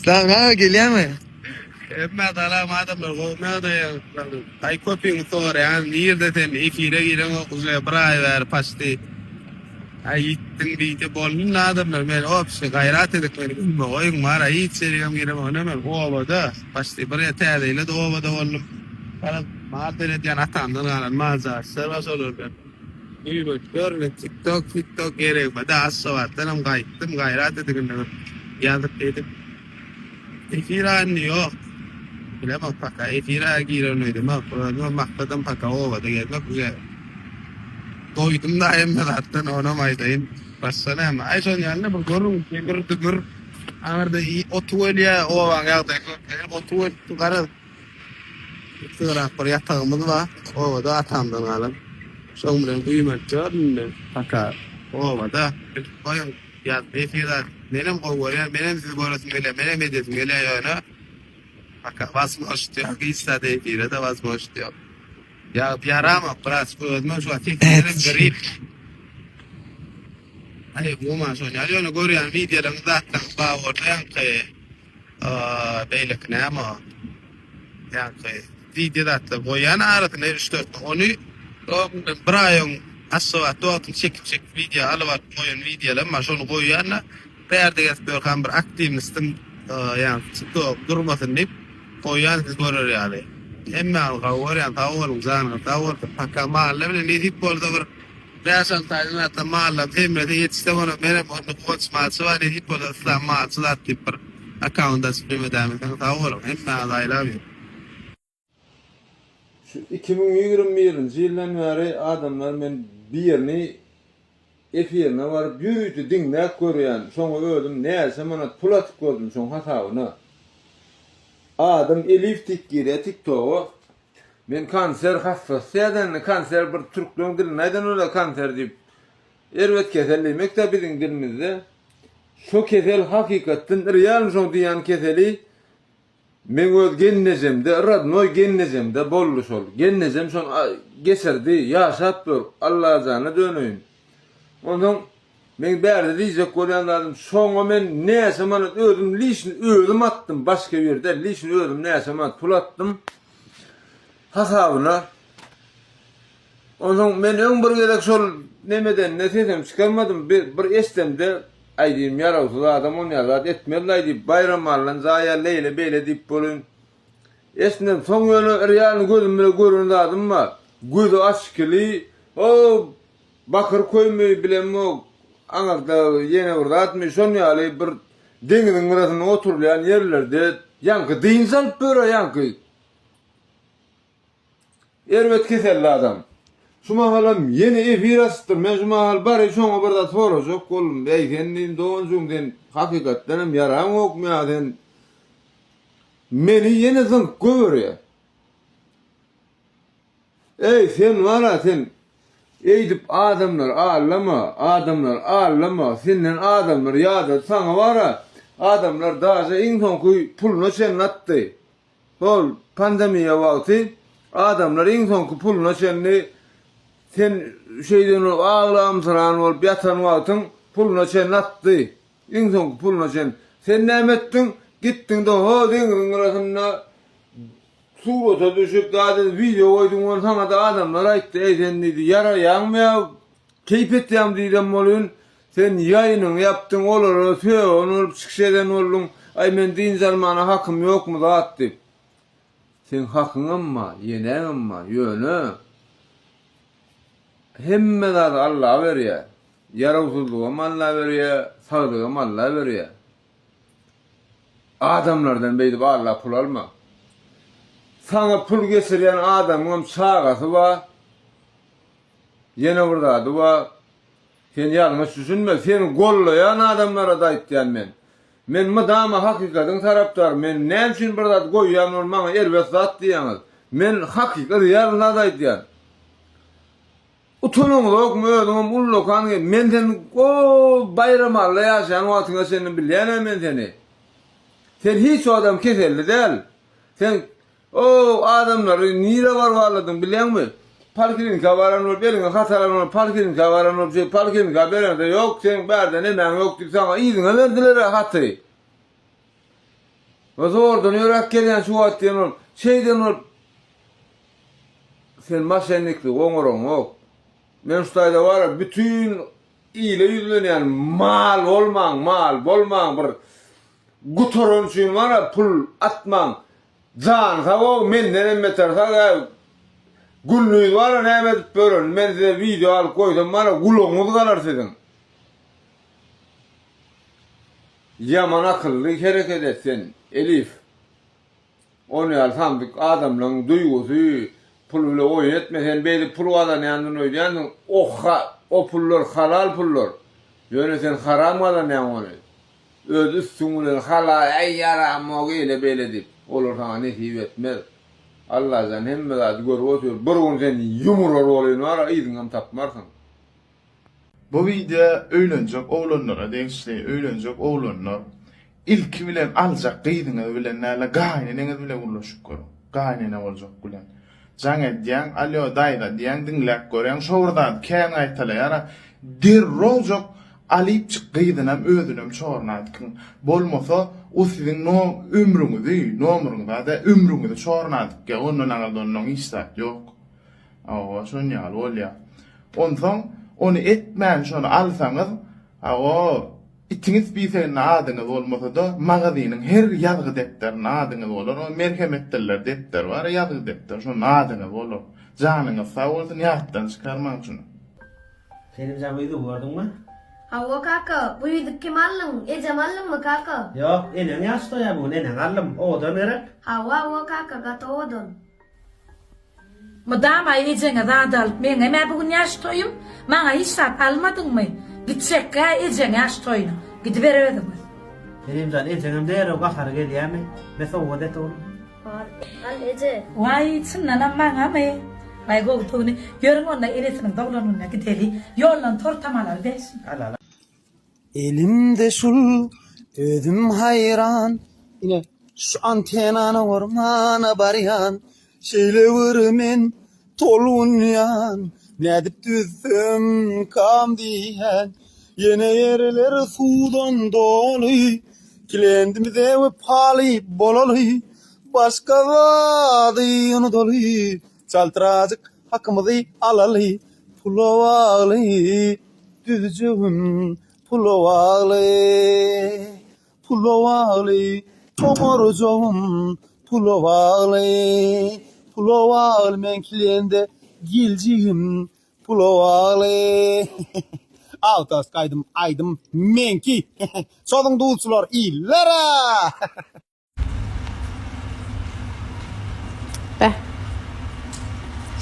Sen ha geliyor mu? ما طالما هذا بالغو ما هذا هاي كوبينغ ثور يعني نيردة إيفيرا إيرا وزي براي وار باستي هاي تنبي تقول هذا من المال أوبس غيرات ذكر ما هو يمارا يتصير يوم يرا ما نعمل هو هذا باستي بري تهذا إلا هو هذا ولا أنا ما أدري يعني أتعامل أنا ما زال سر سولر يبغى كور تيك توك كيرك بدأ السواد تنام غاي تم غيرات ذكر يا ذكر إيفيرا نيو Bila pakai fira giro no ide ma no ma patam pakao ba de ga kuya to itum da em da hatta no no mai tain pasana ma ai son yanne bu goru kegur tugur amar da i otuelia o anga da ko otuel tu gara tura por ya ta mo ba o da atam da ngalan som ren ku ma chon paka o ba da ko ya be fira nenem ko ya benem siz boras mele benem edet mele ya na Fakat vazgeçti. İstediği biri de vazgeçti. Ya bir ara mı? Biraz koyma şu atiklerin garip. Hayır bu maçon. Yani onu görüyorum videolarım zaten bağırdayan ki beylik ne ama yani videoda da boyan aratın işte onu Brian asla tuatın çek video alıvat boyan videolar maçon boyan perdegas bir kamber aktivnistim yani durmasın ne koyan görür yani. Hem al yani tavır uzan tavır pakama level ne tip bol da reasan tayına tamam hem de yetiştemene benim onu koç maçı var ne tip bol da maçı da tip account da spime da tavır hem adaylar. Şu 2021 yıldan beri adamlar men bir yerini efirine var büyütü dinle koruyan sonra öldüm neyse bana pulat koydum son hatavını. Adam Elif Tikkire TikTok'u ben kanser hastası yadan kanser bir Türk'ün dili neden öyle kanser deyip ervet keselliği mektabidin dilimizde şu kesel hakikatin real son diyen keseli men öz gennezemde radnoy gennezemde bolluş ol gennezem son geserdi yaşap dur Allah azana dönüyün ondan men berde diyecek koyanlarım sonra men ne zaman öldüm lişin öldüm attım başka yerde lişin öldüm ne zaman pulattım hasabına ondan men ön bir gerek sol nemeden netetem çıkarmadım bir estemde aydıyım yaravsuz adam on yazat etmediydi bayram allan zaya leyle beyle dip bolun esnem son yolu riyalını gözümle göründü adım var gözü aşkili o bakır koymayı bilem o anakta yine burada atmış son yali bir denizin arasında oturulayan yerlerde yankı dinsal böyle yankı ervet keserli adam şu mahalam yeni efirastır men şu mahal bari şuna burada soracak kolum ey kendin doğuncumden hakikatten yaram yok mu yaden meni yeni zınk görüyor ey sen var ya sen eydip adamlar ağlama senin adamlar yağdı sana var ya adamlar daha insan kuy pulunu sen attı ol pandemiye vakti adamlar insan kuy pulunu sen şeyden ağlam sıran ol yatan vaktin pulunu sen attı insan kuy pulunu sen ne ettin gittin de o denizin arasında Suğuta düşüp daha da video koydum onu sana da adamlar ayıttı sen dedi yara yanmaya keyfettiyem dedim olun sen yayının yaptın olur tüyo onu çıkışeden oldun ay ben din zalmana hakkım yok mu da attı sen hakkın ama yenen ama yönü hemmeler Allah veriyor yaravsuzluğu ama Allah veriyor sağlığı ama Allah veriyor adamlardan beydip Allah pul alma sana pul getiren adamın sağası var. Yine burada var. Sen yanlış düşünme. Seni gollayan adamlara da ittiyen ben. Men madama hakikatin taraftar. Men ne için burada koyuyan olmama elbet zat diyemez. Men hakikat yarına da ittiyen. Utunun yok mu ödümüm ullu kan gibi. Men sen o bayramarla yaşayan vaatına senin bileyen men seni. Sen hiç o adam keselli değil. Sen o adamları nire var varladın biliyor musun? Parkirin kavaran ol, beline hataran ol, parkirin kavaran ol, parkirin kavaran da yok, sen berden hemen yok dik sana iyiliğine verdiler hatayı. Ve zordan yörak gelen şu atyan ol. Şeyden ol. Sen masenlikli oňoraň ok. Men şuýda var bütün iyile yüzlenen mal bolmaň bir gutoron üçin wara pul atmaň. Jan hawa menden emmeter haga gulnüýüz wara näme edip bören. Men size video alyp koýdum wara gulaňyz galar sizin. Yaman akıllı hareket etsen Elif. Onu alhamdik adamların duygusu pul ile oyun etmesen beyli pul alan yandan oynayan o pullar halal pullar. Yöne sen haram alan yan onu. Öz üstünün halal ay yaram o ile böyle deyip. Olur sana nesip etmez. Allah sen hemme gaz gör otur. Bir gün sen yumurur olayın var idin tapmarsın. Bu video öýlenjek oğlanlara deňişli öýlenjek oğlanlar ilki bilen aljak gyýdyňa bilen näle gaýnyňyz bilen ulaşyp görüň. Gaýnyna boljak bilen. Jaňa diýen alyo daýda diýen diňläp görýän şowrdan kän aýtalar dirrojak alyp çyk gyýdynam özünüm çornadykyň. Bolmasa o siziň no ömrüňizi, nomruňyzda ömrüňizi çornadyk. Ondan aňaldan istat ýok. Awa şonýal bolýar. Ondan onu etmän şonu alsaňyz, itiňiz biýsen adyňyz bolmasa da magazynyň her ýazgy depderini adyňyz bolar. O merhemetler depder bar, ýazgy depder şonu adyňyz bolar. Janyňyz sag bolsun, ýatdan çykarmaň şunu. Senin jamydy gördüňmi? Hawa kaka, bu ýydyk kim allyň? Ejam allyňmy kaka? Ýok, enen ýaştoýa bu, enen allym, odan berip. Hawa kaka gata odun. Madam ejene zadal, men eme bugün ýaştoýum, maňa hiçsat almadyňmy? Gitsek ejene ýaştoýny, gidip beredimi? Benim jan ejeňem dere gahar gelýärmi? Mesa odet ol. Al eje. Wai çynnan maňa me. May gowtuny, ýörüň onda eresiniň dowlanuna gideli, ýollan tortamalar besin. Ala. Elimde şul ödüm hayran yine şu antenana ormana baryan şeyle vırmen tolunyan nedip düzüm kam diyen yine yerler sudan dolu kilendimize ve pali bolalı başka vadiyonu dolu çaltıracık hakkımızı alalı pulavalı düzcüğüm pulovali, tomorcom, pulovali men kilende gilcim, pulovali. Altas kaydım aydım menki, sodun dulsular illere. Be.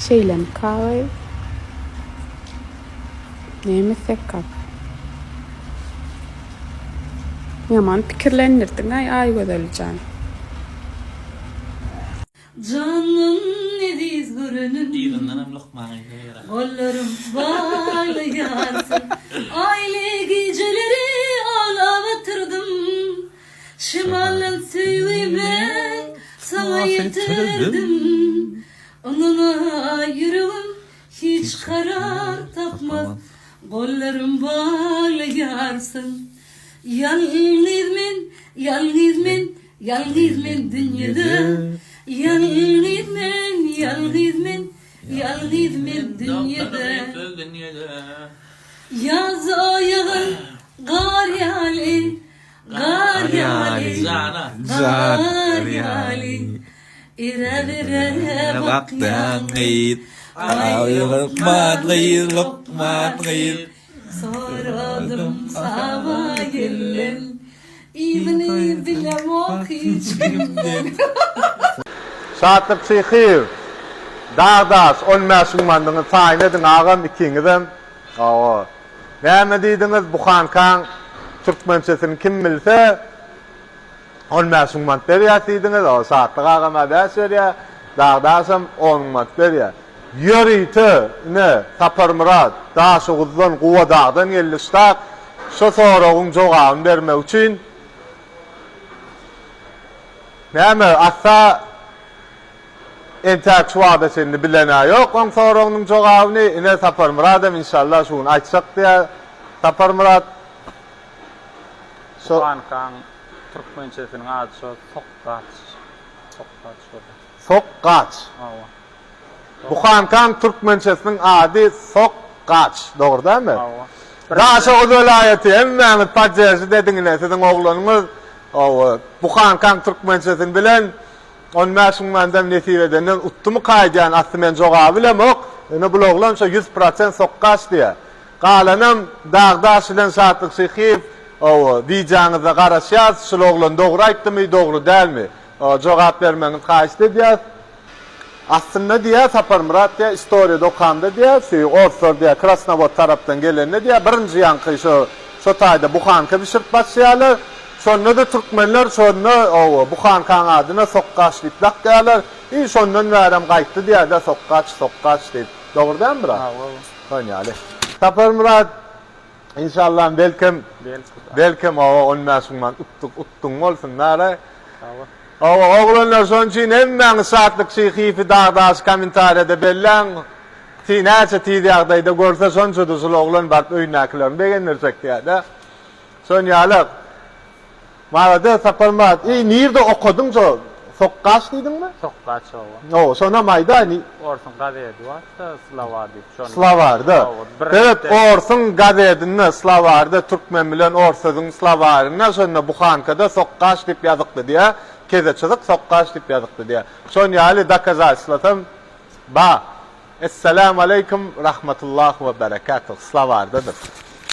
Şeylem kahve. Neymişsek kap. Yaman pikirlenirdiň ay gözelcan. Canım nediz görünüm, Diýdiňden lokmany ýere. gollarım bağlayarsın, aile geceleri ağlavatırdım. Şimalın sevime sana yeterdim. Onuna yüreğim hiç karar tapmaz. Gollarım bağlayarsın. Yalnız men dünyada. Yalnız men dünyada. Yaz ayağın gar yali. İre baktan git. Lokman git. Soradım sabah gelen. İbni bilem ok hiç kimden. Saatlik psychir. Dağdas olmaşyňmandyňy taýnadyn agam ikiňizem. Awa. Näme diýdiňiz bu hankan türkmençesini kim bilse olmaşyňman berýär diýdiňiz. O saatlik agama berýär. Dağdasam 10 mat berýär. Yörüýte ne Tapar Murat daşygyzdan Guwa dağdan gelýär. Şo soragyň jogabyny bermek üçin näme assa entek şuadetini bilene yok. On soragyň jogabyny ine Tapar Murat'am inşallah şunu açsak diye Tapar Murat Soğan kan Türkmençesinin adı şu Sokkaç. Sokkaç şurada. Sokkaç. Ava. Buhankan Türkmençesinin adı Sokkaç. Doğru değil mi? Ava. Gaşa o vilayeti emmeniz pajesi dediğine sizin oğlunuz Buhankan Türkmençesini bilen 15 menden netiveden uttumu kaydiyan aslı men joga bilemok. Ene bu oğlan şu 100% Sokkaç diye. Qalanam dağdaş bilen Saatlık Şehif vicanıza qaraşyaz, şu oğlan doğru aytdymy, doğru dälmi? Jogap bermeňiz kaçdy diýär. Aslında diye Sapar Murat diye istoriyada okanda diye Orsor diye Krasnodar taraftan gelene diye birinci yankı şu tayda Buhanka bir şırt başlayalar. Sonra da Türkmenler sonra Buhankan adına Sokkaç deyip lakyalar. Sondan verem kayıttı diye de Sokkaç deyip. Doğru değil mi Murat? Oynayalım. Sapar Murat inşallah belkim onmasından uttun olsun nara. Oğlanlar son için emmen saatlik Şehifi dağdaş komentariyada bellen ti näçe tiýdägde görse sonça da sul oğlan bak öýnäkilerini beğenirsek diýär. Son ýalyk. Marada Saparmat, nirde okudun so? Sokkaç diýdin mi? Sokkaç ova. Sonra maýda Orsun gazeti var da Slavar diýip. Slavarda. Evet, Orsun gazetini Slavarda Türkmen bilen Orsuzun Slavaryna sonra Buhankada Sokkaç diýip ýazykdy diýär. Kezeçilik Sokkaç diýip ýazykdy diýär. Şon ýaly dakazaçlatam. Ba. Assalamu aleykum rahmetullahi ve berekatuh. Slavardadyr.